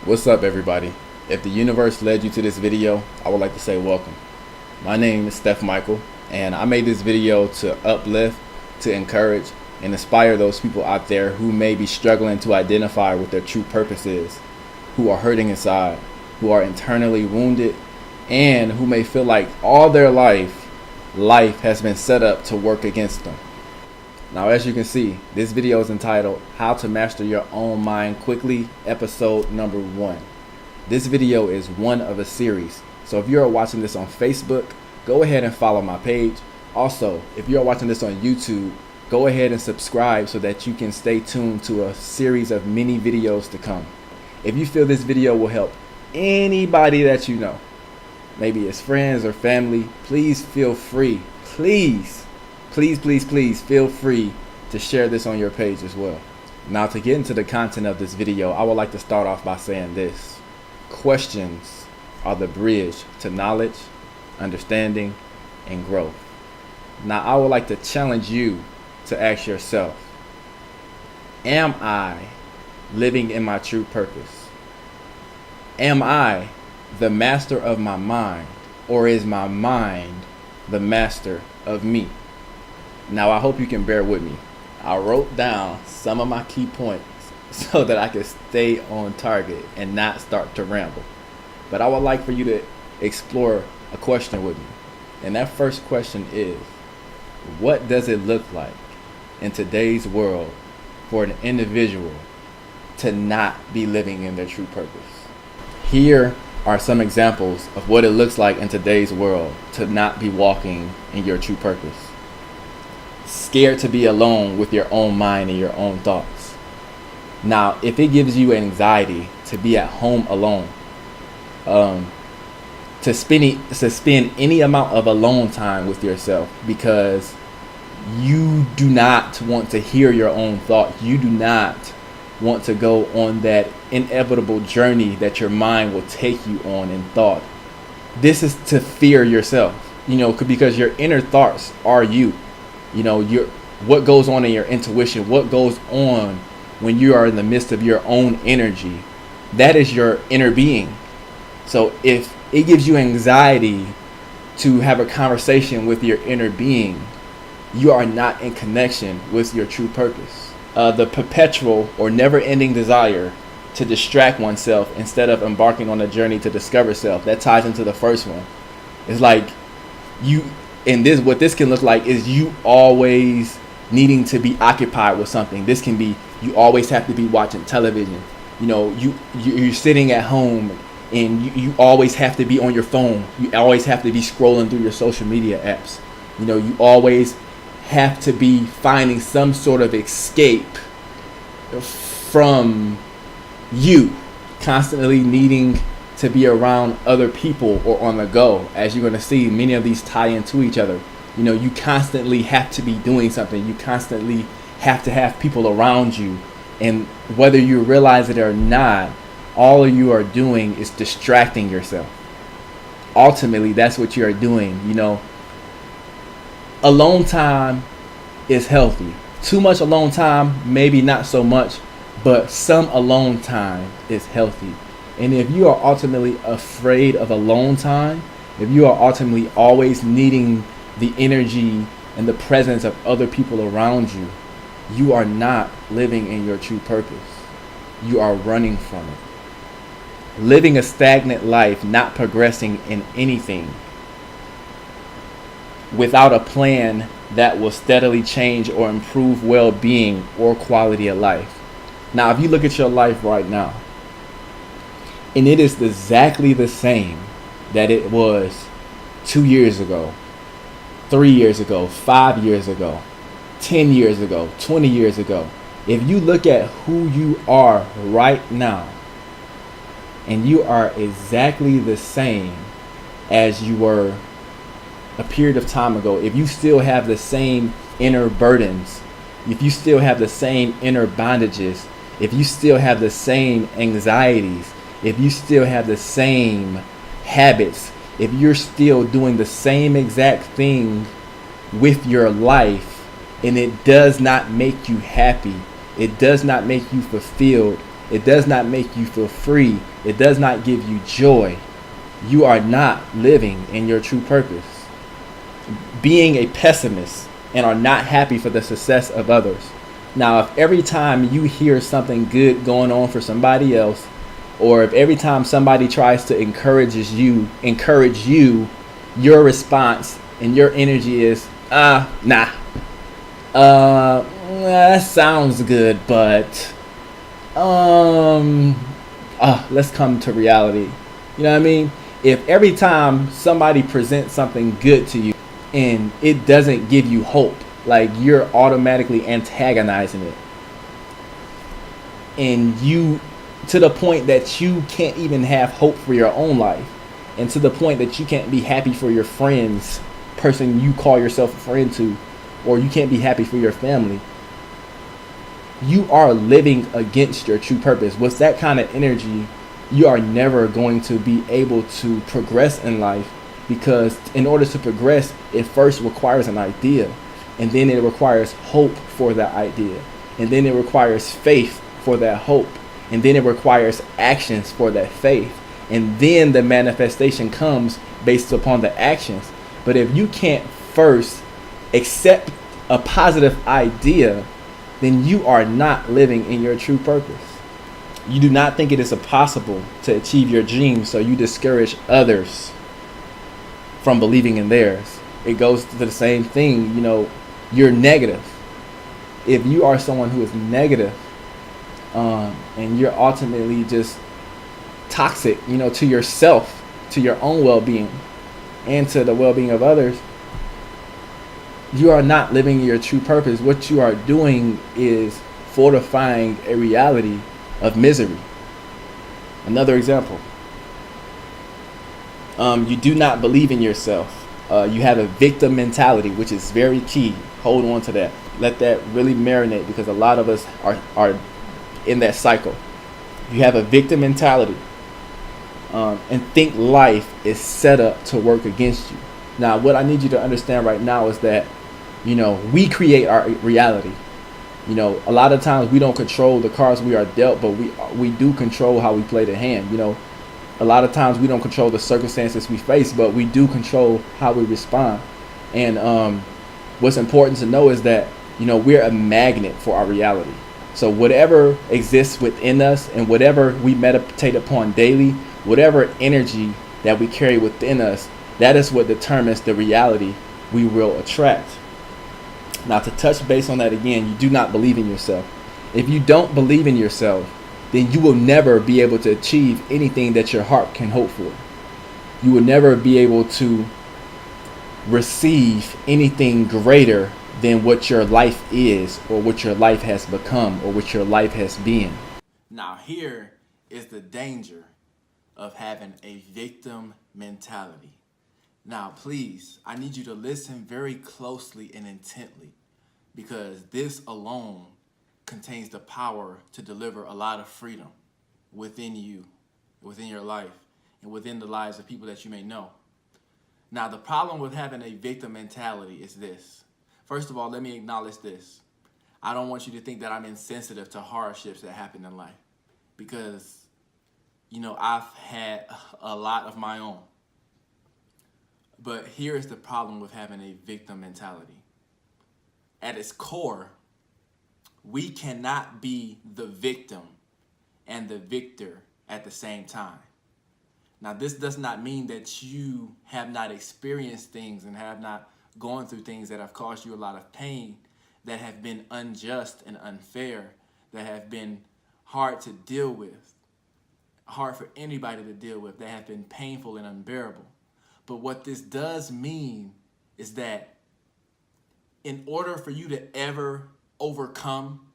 What's up, everybody? If the universe led you to this video, I would like to say welcome. My name is Steph Michael, and I made this video to uplift, to encourage, and inspire those people out there who may be struggling to identify what their true purpose is, who are hurting inside, who are internally wounded, and who may feel like all their life has been set up to work against them. Now, as you can see, this video is entitled How to Master Your Own Mind Quickly, episode number 1. This video is one of a series. So if you're watching this on Facebook, go ahead and follow my page. Also, if you're watching this on YouTube, go ahead and subscribe so that you can stay tuned to a series of mini videos to come. If you feel this video will help anybody that you know, maybe it's friends or family, please feel free. Please feel free to share this on your page as well. Now, to get into the content of this video, I would like to start off by saying this. Questions are the bridge to knowledge, understanding, and growth. Now, I would like to challenge you to ask yourself, am I living in my true purpose? Am I the master of my mind, or is my mind the master of me? Now, I hope you can bear with me. I wrote down some of my key points so that I can stay on target and not start to ramble. But I would like for you to explore a question with me. And that first question is, what does it look like in today's world for an individual to not be living in their true purpose? Here are some examples of what it looks like in today's world to not be walking in your true purpose. Scared to be alone with your own mind and your own thoughts. Now, if it gives you anxiety to be at home alone, to spend any amount of alone time with yourself because you do not want to hear your own thoughts, you do not want to go on that inevitable journey that your mind will take you on in thought. This is to fear yourself, because your inner thoughts are you. What goes on in your intuition, what goes on when you are in the midst of your own energy, that is your inner being. So if it gives you anxiety to have a conversation with your inner being, you are not in connection with your true purpose. The perpetual or never-ending desire to distract oneself instead of embarking on a journey to discover self, that ties into the first one. It's like what this can look like is you always needing to be occupied with something. This can be you always have to be watching television. You're sitting at home and you always have to be on your phone. You always have to be scrolling through your social media apps. You always have to be finding some sort of escape from you, constantly needing to be around other people or on the go. As you're going to see, many of these tie into each other. You constantly have to be doing something. You constantly have to have people around you. And whether you realize it or not, all you are doing is distracting yourself. Ultimately, that's what you are doing. Alone time is healthy. Too much alone time, maybe not so much, but some alone time is healthy. And if you are ultimately afraid of alone time, if you are ultimately always needing the energy and the presence of other people around you, you are not living in your true purpose. You are running from it. Living a stagnant life, not progressing in anything, without a plan that will steadily change or improve well-being or quality of life. Now, if you look at your life right now, and it is exactly the same that it was 2 years ago, 3 years ago, 5 years ago, 10 years ago, 20 years ago. If you look at who you are right now, and you are exactly the same as you were a period of time ago, if you still have the same inner burdens, if you still have the same inner bondages, if you still have the same anxieties, if you still have the same habits, if you're still doing the same exact thing with your life and it does not make you happy, it does not make you fulfilled, it does not make you feel free, it does not give you joy, you are not living in your true purpose. Being a pessimist and are not happy for the success of others. Now, if every time you hear something good going on for somebody else, or if every time somebody tries to encourage you, your response and your energy is, nah, that sounds good, but let's come to reality. You know what I mean? If every time somebody presents something good to you and it doesn't give you hope, like you're automatically antagonizing it, and you, to the point that you can't even have hope for your own life, and to the point that you can't be happy for your friends, person you call yourself a friend to, or you can't be happy for your family, you are living against your true purpose. With that kind of energy, you are never going to be able to progress in life, because in order to progress, it first requires an idea, and then it requires hope for that idea, and then it requires faith for that hope, and then it requires actions for that faith, and then the manifestation comes based upon the actions. But if you can't first accept a positive idea, then you are not living in your true purpose. You do not think it is possible to achieve your dreams, so you discourage others from believing in theirs. It goes to the same thing, you're negative. If you are someone who is negative, and you're ultimately just toxic, to yourself, to your own well-being, and to the well-being of others, you are not living your true purpose. What you are doing is fortifying a reality of misery. Another example, you do not believe in yourself. You have a victim mentality, which is very key. Hold on to that. Let that really marinate, because a lot of us are in that cycle. You have a victim mentality, and think life is set up to work against you. Now, what I need you to understand right now is that, we create our reality. A lot of times we don't control the cards we are dealt, but we do control how we play the hand. A lot of times we don't control the circumstances we face, but we do control how we respond. And what's important to know is that, we're a magnet for our reality. So whatever exists within us and whatever we meditate upon daily, whatever energy that we carry within us, that is what determines the reality we will attract. Now, to touch base on that again, you do not believe in yourself. If you don't believe in yourself, then you will never be able to achieve anything that your heart can hope for. You will never be able to receive anything greater than what your life is, or what your life has become, or what your life has been. Now, here is the danger of having a victim mentality. Now, please, I need you to listen very closely and intently, because this alone contains the power to deliver a lot of freedom within you, within your life, and within the lives of people that you may know. Now, the problem with having a victim mentality is this. First of all, let me acknowledge this. I don't want you to think that I'm insensitive to hardships that happen in life, because, I've had a lot of my own. But here is the problem with having a victim mentality. At its core, we cannot be the victim and the victor at the same time. Now, this does not mean that you have not experienced things and have not gone through things that have caused you a lot of pain, that have been unjust and unfair, that have been hard to deal with, hard for anybody to deal with, that have been painful and unbearable. But what this does mean is that in order for you to ever overcome,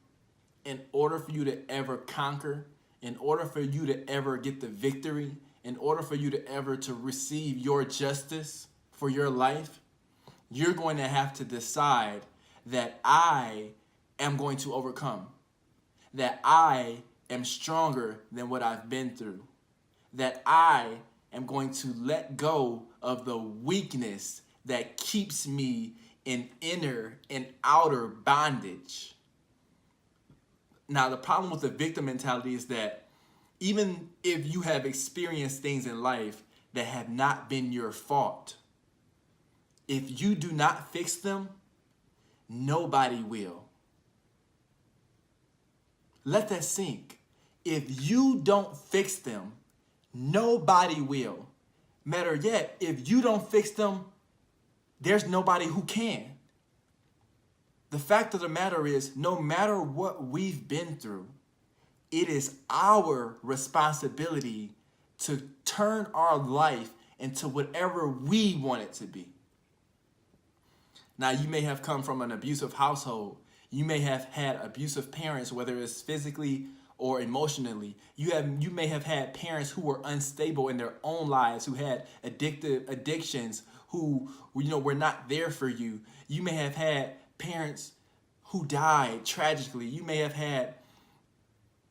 in order for you to ever conquer, in order for you to ever get the victory, in order for you to ever to receive your justice for your life, you're going to have to decide that I am going to overcome, that I am stronger than what I've been through, that I am going to let go of the weakness that keeps me in inner and outer bondage. Now, the problem with the victim mentality is that even if you have experienced things in life that have not been your fault, if you do not fix them, nobody will. Let that sink. If you don't fix them, nobody will. Matter yet, if you don't fix them, there's nobody who can. The fact of the matter is, no matter what we've been through, it is our responsibility to turn our life into whatever we want it to be. Now, you may have come from an abusive household. You may have had abusive parents, whether it's physically or emotionally. You may have had parents who were unstable in their own lives, who had addictions, who were not there for you. You may have had parents who died tragically. You may have had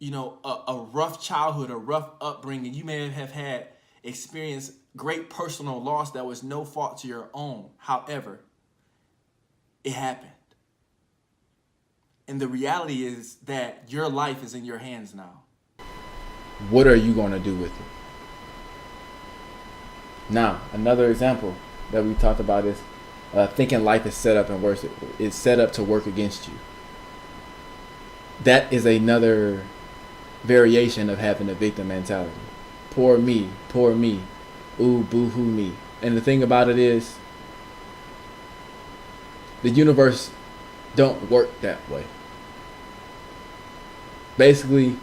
a rough childhood, a rough upbringing. You may have had experienced great personal loss that was no fault to your own. However, it happened. And the reality is that your life is in your hands now. What are you going to do with it? Now, another example that we talked about is thinking life is set up and worse. It's set up to work against you. That is another variation of having a victim mentality. Poor me, ooh, boo-hoo me. And the thing about it is, the universe don't work that way. Basically,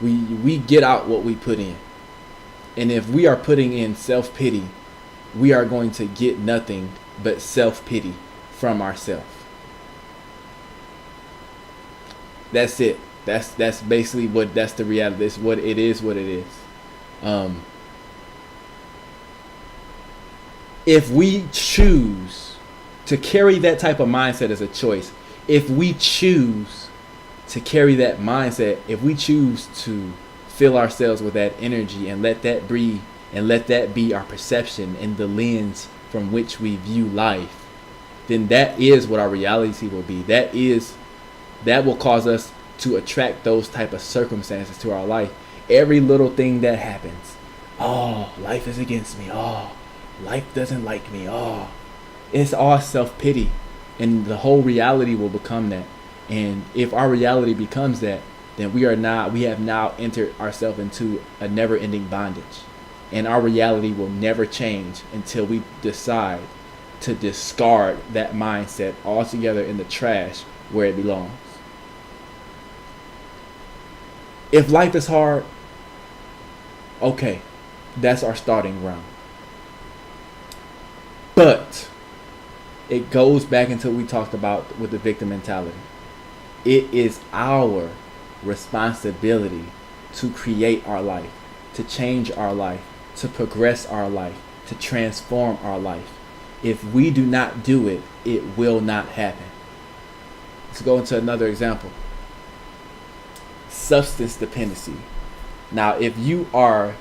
we get out what we put in. And if we are putting in self-pity, we are going to get nothing but self-pity from ourselves. That's it. That's basically that's the reality. It's what it is. If we choose to carry that type of mindset as a choice, if we choose to carry that mindset, if we choose to fill ourselves with that energy and let that breathe and let that be our perception and the lens from which we view life, then that is what our reality will be. That will cause us to attract those type of circumstances to our life. Every little thing that happens, oh, life is against me. Oh, life doesn't like me. Oh, it's all self-pity, and the whole reality will become that. And if our reality becomes that, then we have now entered ourselves into a never-ending bondage, and our reality will never change until we decide to discard that mindset altogether in the trash where it belongs. If life is hard, okay, that's our starting ground. But it goes back into what we talked about with the victim mentality. It is our responsibility to create our life, to change our life, to progress our life, to transform our life. If we do not do it, it will not happen. Let's go into another example. Substance dependency. Now, if you are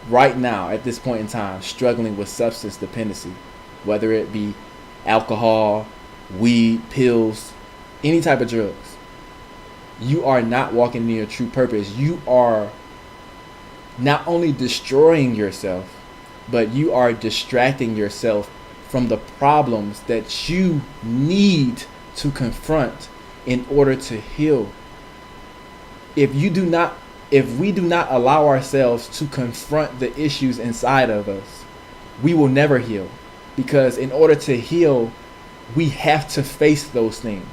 right now at this point in time struggling with substance dependency, whether it be alcohol, weed, pills, any type of drugs, you are not walking in your true purpose. You are not only destroying yourself, but you are distracting yourself from the problems that you need to confront in order to heal. If we do not allow ourselves to confront the issues inside of us, we will never heal. Because in order to heal, we have to face those things.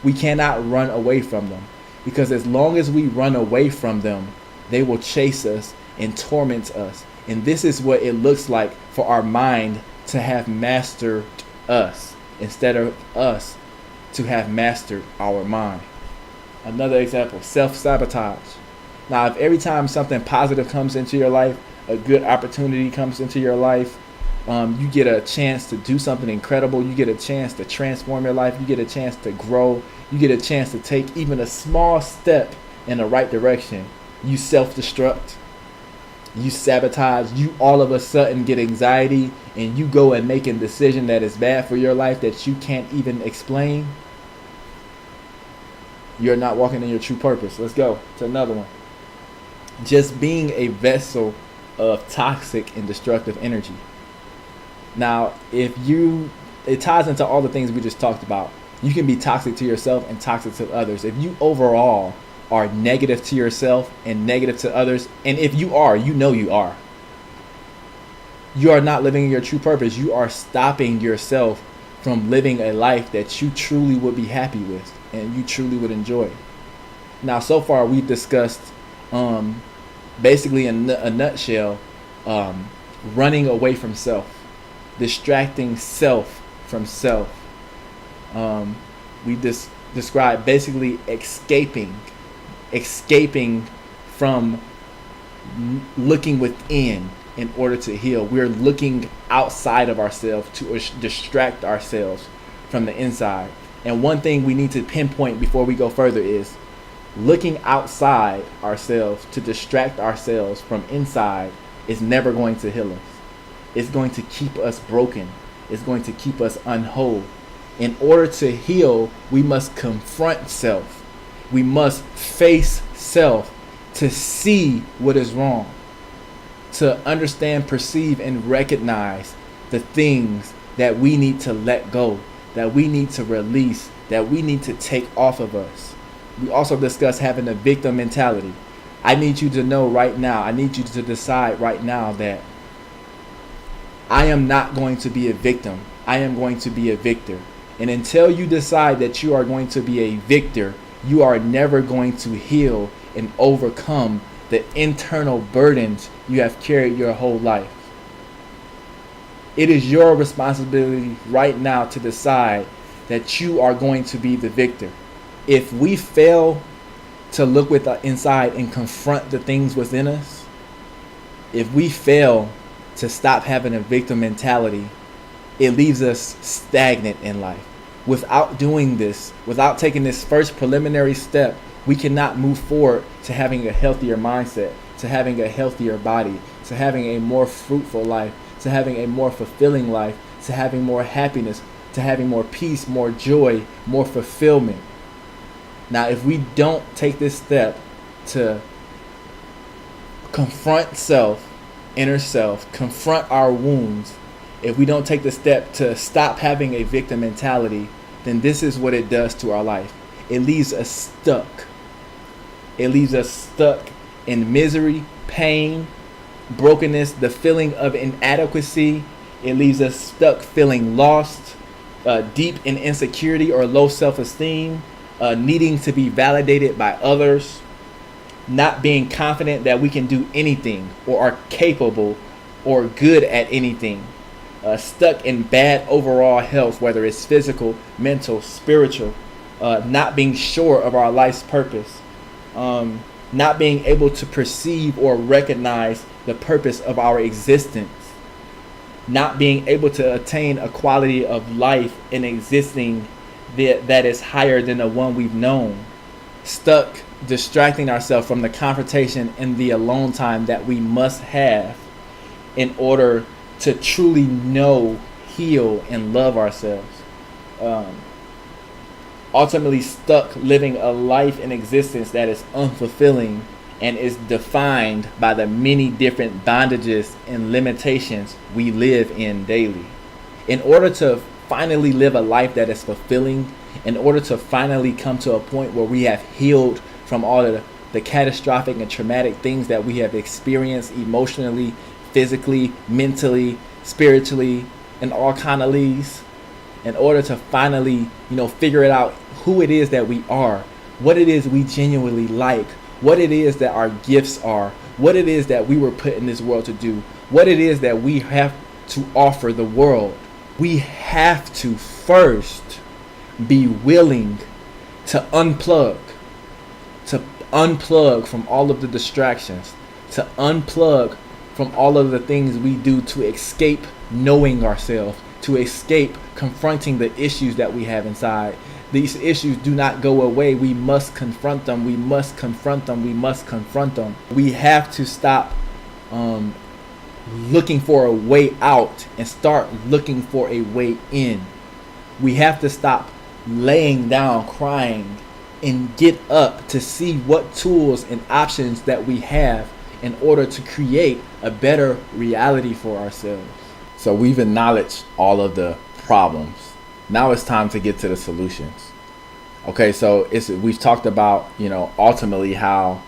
We cannot run away from them. Because as long as we run away from them, they will chase us and torment us. And this is what it looks like for our mind to have mastered us instead of us to have mastered our mind. Another example, self-sabotage. Now, if every time something positive comes into your life, a good opportunity comes into your life, you get a chance to do something incredible, you get a chance to transform your life, you get a chance to grow, you get a chance to take even a small step in the right direction, you self-destruct, you sabotage, you all of a sudden get anxiety, and you go and make a decision that is bad for your life that you can't even explain. You're not walking in your true purpose. Let's go to another one. just being a vessel of toxic and destructive energy. Now, it ties into all the things we just talked about. You can be toxic to yourself and toxic to others. If you overall are negative to yourself and negative to others, and if you are, you know you are not living your true purpose. You are stopping yourself from living a life that you truly would be happy with and you truly would enjoy. Now, so far we've discussed basically in a nutshell, running away from self, distracting self from self. We described basically escaping from looking within in order to heal. We're looking outside of ourselves to distract ourselves from the inside. And one thing we need to pinpoint before we go further is looking outside ourselves to distract ourselves from inside is never going to heal us. It's going to keep us broken. It's going to keep us unwhole. In order to heal, we must confront self. We must face self to see what is wrong, to understand, perceive, and recognize the things that we need to let go, that we need to release, that we need to take off of us. We also discussed having a victim mentality. I need you to know right now, I need you to decide right now that I am not going to be a victim. I am going to be a victor. And until you decide that you are going to be a victor, you are never going to heal and overcome the internal burdens you have carried your whole life. It is your responsibility right now to decide that you are going to be the victor. If we fail to look inside and confront the things within us, if we fail to stop having a victim mentality, it leaves us stagnant in life. Without doing this, without taking this first preliminary step, we cannot move forward to having a healthier mindset, to having a healthier body, to having a more fruitful life, to having a more fulfilling life, to having more happiness, to having more peace, more joy, more fulfillment. Now, if we don't take this step to confront self, inner self, confront our wounds, if we don't take the step to stop having a victim mentality, then this is what it does to our life. It leaves us stuck. It leaves us stuck in misery, pain, brokenness, the feeling of inadequacy. It leaves us stuck feeling lost, deep in insecurity or low self-esteem, needing to be validated by others, not being confident that we can do anything or are capable or good at anything. Stuck in bad overall health, whether it's physical, mental, spiritual, not being sure of our life's purpose, not being able to perceive or recognize the purpose of our existence, not being able to attain a quality of life in existing that is higher than the one we've known, stuck distracting ourselves from the confrontation and the alone time that we must have in order to truly know, heal, and love ourselves. Ultimately stuck living a life in existence that is unfulfilling and is defined by the many different bondages and limitations we live in daily. In order to finally live a life that is fulfilling, in order to finally come to a point where we have healed from all of the catastrophic and traumatic things that we have experienced emotionally, physically, mentally, spiritually, and all kind of leads, in order to finally, figure it out who it is that we are, what it is we genuinely like, what it is that our gifts are, what it is that we were put in this world to do, what it is that we have to offer the world. We have to first be willing to unplug from all of the distractions, to unplug from all of the things we do to escape knowing ourselves, to escape confronting the issues that we have inside. These issues do not go away. We must confront them. We must confront them. We must confront them. We have to stop looking for a way out and start looking for a way in. We have to stop laying down crying and get up to see what tools and options that we have in order to create a better reality for ourselves. So we've acknowledged all of the problems. Now it's time to get to the solutions. Okay, so we've talked about, ultimately how,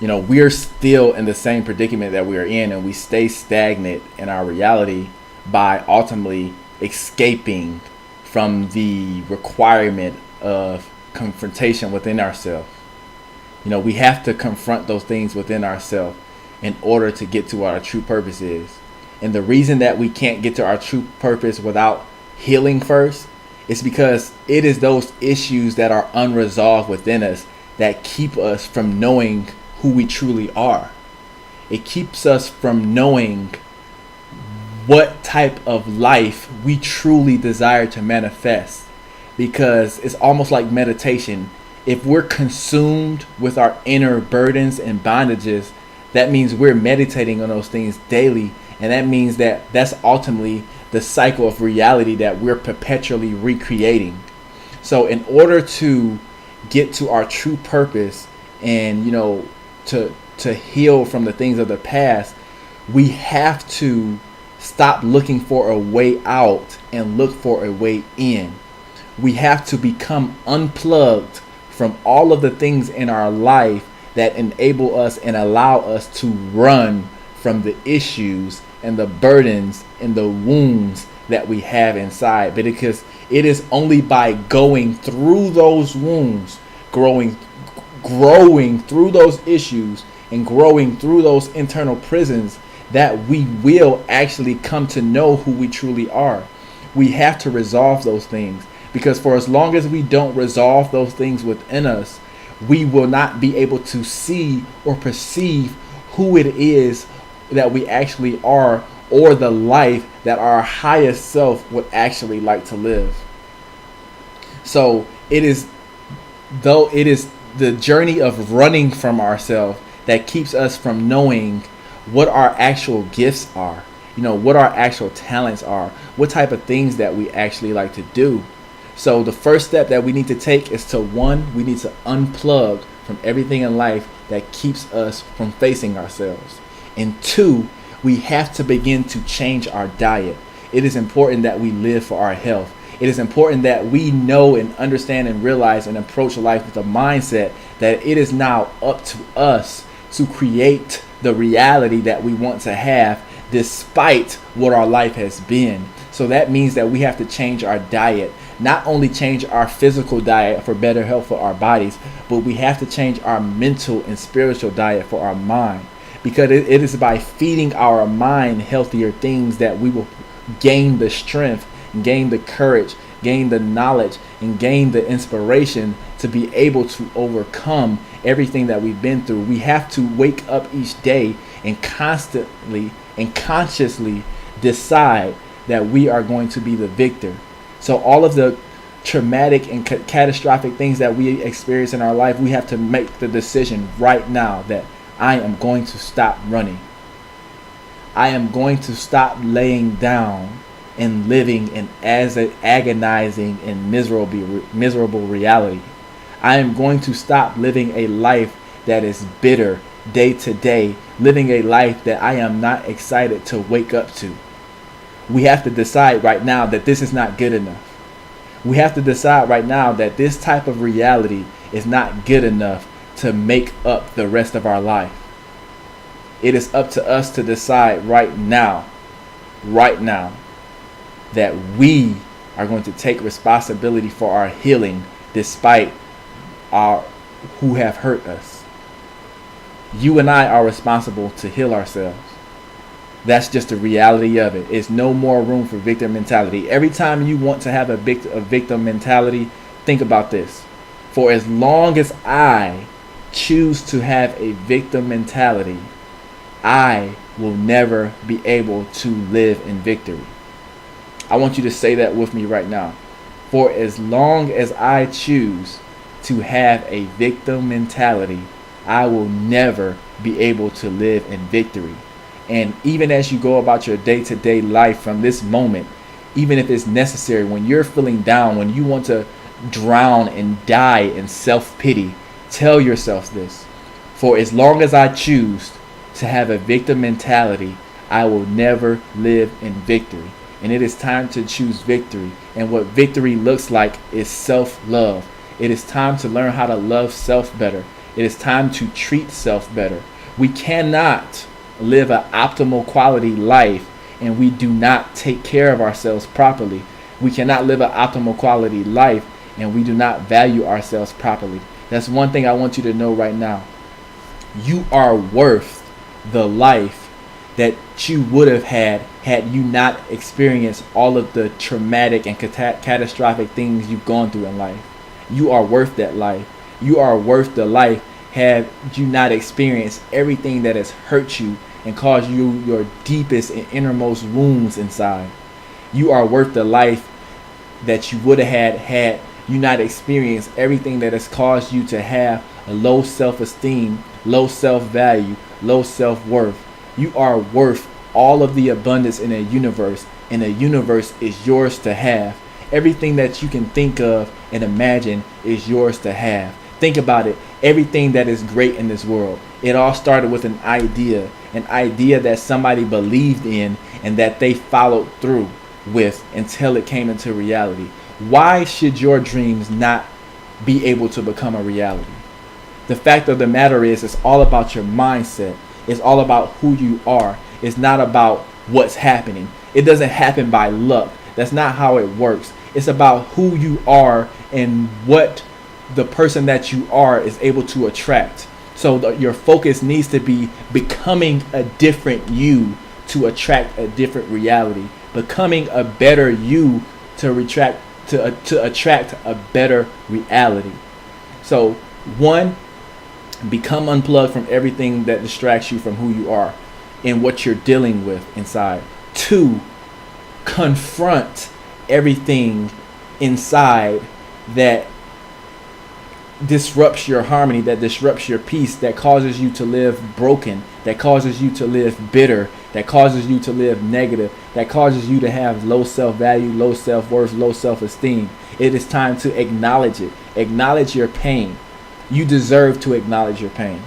we're still in the same predicament that we are in, and we stay stagnant in our reality by ultimately escaping from the requirement of confrontation within ourselves. We have to confront those things within ourselves in order to get to what our true purpose is. And the reason that we can't get to our true purpose without healing first is because it is those issues that are unresolved within us that keep us from knowing who we truly are. It keeps us from knowing what type of life we truly desire to manifest, because it's almost like meditation. If we're consumed with our inner burdens and bondages, that means we're meditating on those things daily, and that means that that's ultimately the cycle of reality that we're perpetually recreating. So in order to get to our true purpose and to heal from the things of the past, we have to stop looking for a way out and look for a way in. We have to become unplugged from all of the things in our life that enable us and allow us to run from the issues and the burdens and the wounds that we have inside. But because it is only by going through those wounds, growing through those issues, and growing through those internal prisons, that we will actually come to know who we truly are. We have to resolve those things, because for as long as we don't resolve those things within us, we will not be able to see or perceive who it is that we actually are, or the life that our highest self would actually like to live. So it is the journey of running from ourselves that keeps us from knowing what our actual gifts are, what our actual talents are, what type of things that we actually like to do. So the first step that we need to take is we need to unplug from everything in life that keeps us from facing ourselves. And 2, we have to begin to change our diet. It is important that we live for our health. It is important that we know and understand and realize and approach life with a mindset that it is now up to us to create the reality that we want to have, despite what our life has been. So that means that we have to change our diet. Not only change our physical diet for better health for our bodies, but we have to change our mental and spiritual diet for our mind. Because it is by feeding our mind healthier things that we will gain the strength, gain the courage, gain the knowledge, and gain the inspiration to be able to overcome everything that we've been through. We have to wake up each day and constantly and consciously decide that we are going to be the victor. So all of the traumatic and catastrophic things that we experience in our life, we have to make the decision right now that I am going to stop running. I am going to stop laying down and living in as an agonizing and miserable reality. I am going to stop living a life that is bitter day to day, living a life that I am not excited to wake up to. We have to decide right now that this is not good enough. We have to decide right now that this type of reality is not good enough to make up the rest of our life. It is up to us to decide right now, that we are going to take responsibility for our healing despite our who have hurt us. You and I are responsible to heal ourselves. That's just the reality of it. It's no more room for victim mentality. Every time you want to have a victim mentality, think about this. For as long as I choose to have a victim mentality, I will never be able to live in victory. I want you to say that with me right now. For as long as I choose to have a victim mentality, I will never be able to live in victory. And even as you go about your day-to-day life from this moment, even if it's necessary, when you're feeling down, when you want to drown and die in self-pity. Tell yourself this. For as long as I choose to have a victim mentality, I will never live in victory. And it is time to choose victory. And what victory looks like is self-love. It is time to learn how to love self better. It is time to treat self better. We cannot live an optimal quality life and we do not take care of ourselves properly. We cannot live an optimal quality life and we do not value ourselves properly. That's one thing I want you to know right now. You are worth the life that you would have had you not experienced all of the traumatic and catastrophic things you've gone through in life. You are worth that life. You are worth the life had you not experienced everything that has hurt you and caused you your deepest and innermost wounds inside. You are worth the life that you would have had you not experienced everything that has caused you to have a low self-esteem, low self-value, low self-worth. You are worth all of the abundance in a universe, and a universe is yours to have. Everything that you can think of and imagine is yours to have. Think about it. Everything that is great in this world, it all started with an idea that somebody believed in and that they followed through with until it came into reality. Why should your dreams not be able to become a reality? The fact of the matter is, it's all about your mindset. It's all about who you are. It's not about what's happening. It doesn't happen by luck. That's not how it works. It's about who you are and what the person that you are is able to attract. So your focus needs to be becoming a different you to attract a different reality. Becoming a better you to attract a better reality. So 1, become unplugged from everything that distracts you from who you are and what you're dealing with inside. 2, confront everything inside that disrupts your harmony, that disrupts your peace, that causes you to live broken, that causes you to live bitter, that causes you to live negative, that causes you to have low self-value, low self-worth, low self-esteem. It is time to acknowledge it. Acknowledge your pain. You deserve to acknowledge your pain,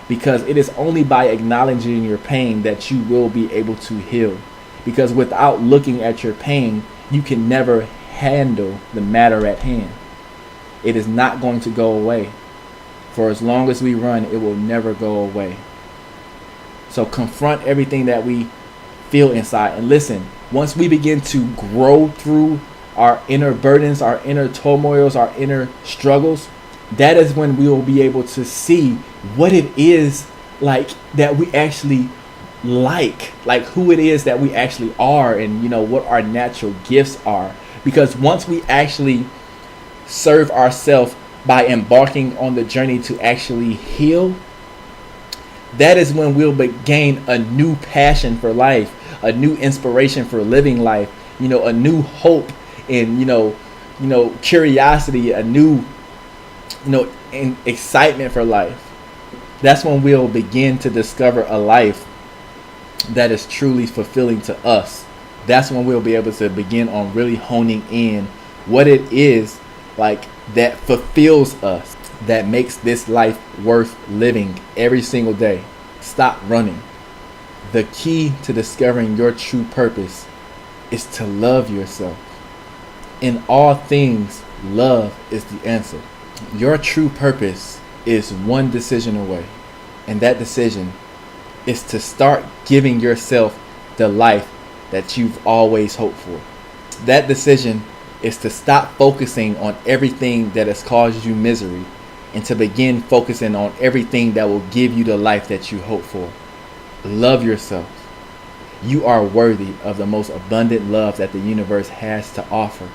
because it is only by acknowledging your pain that you will be able to heal. Because without looking at your pain, you can never handle the matter at hand. It is not going to go away. For as long as we run, it will never go away. So confront everything that we feel inside. And listen, once we begin to grow through our inner burdens, our inner turmoils, our inner struggles, that is when we will be able to see what it is like that we actually like who it is that we actually are, and what our natural gifts are. Because once we actually serve ourselves by embarking on the journey to actually heal, that is when we'll gain a new passion for life, a new inspiration for living life, a new hope and curiosity, a new and excitement for life. That's when we'll begin to discover a life that is truly fulfilling to us. That's when we'll be able to begin on really honing in what it is that fulfills us, that makes this life worth living every single day. Stop running. The key to discovering your true purpose is to love yourself. In all things, love is the answer. Your true purpose is one decision away, and that decision is to start giving yourself the life that you've always hoped for. That decision is to stop focusing on everything that has caused you misery and to begin focusing on everything that will give you the life that you hope for. Love yourself. You are worthy of the most abundant love that the universe has to offer.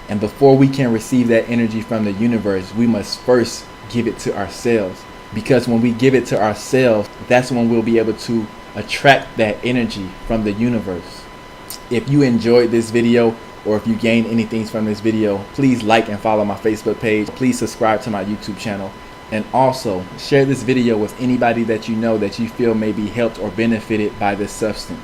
And before we can receive that energy from the universe, we must first give it to ourselves. Because when we give it to ourselves, that's when we'll be able to attract that energy from the universe. If you enjoyed this video, or if you gained anything from this video, please like and follow my Facebook page. Please subscribe to my YouTube channel. And also share this video with anybody that you know that you feel may be helped or benefited by this substance.